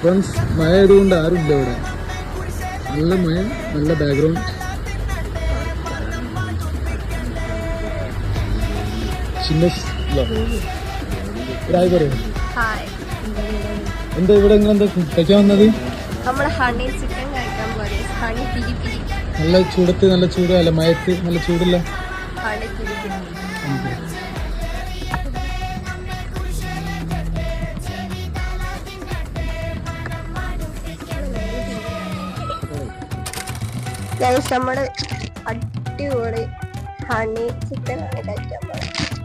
Friends മഴ ആയതുകൊണ്ട് ആരുമില്ല ഇവിടെ. നല്ല മഴ, നല്ല ബാക്ക്ഗ്രൗണ്ട്. ഹായ് പറയൂ. എന്താ ഇവിടെ നിങ്ങൾ എന്താ കഴിക്കാൻ വന്നത്? നല്ല ചൂടത്ത് നല്ല ചൂടല്ല, മയത്ത് നല്ല ചൂടില്ല. നമ്മുടെ അടിപൊളി ഹണി ചിക്കൻ ആണ് കഴിക്കാൻ പോകുന്നത്.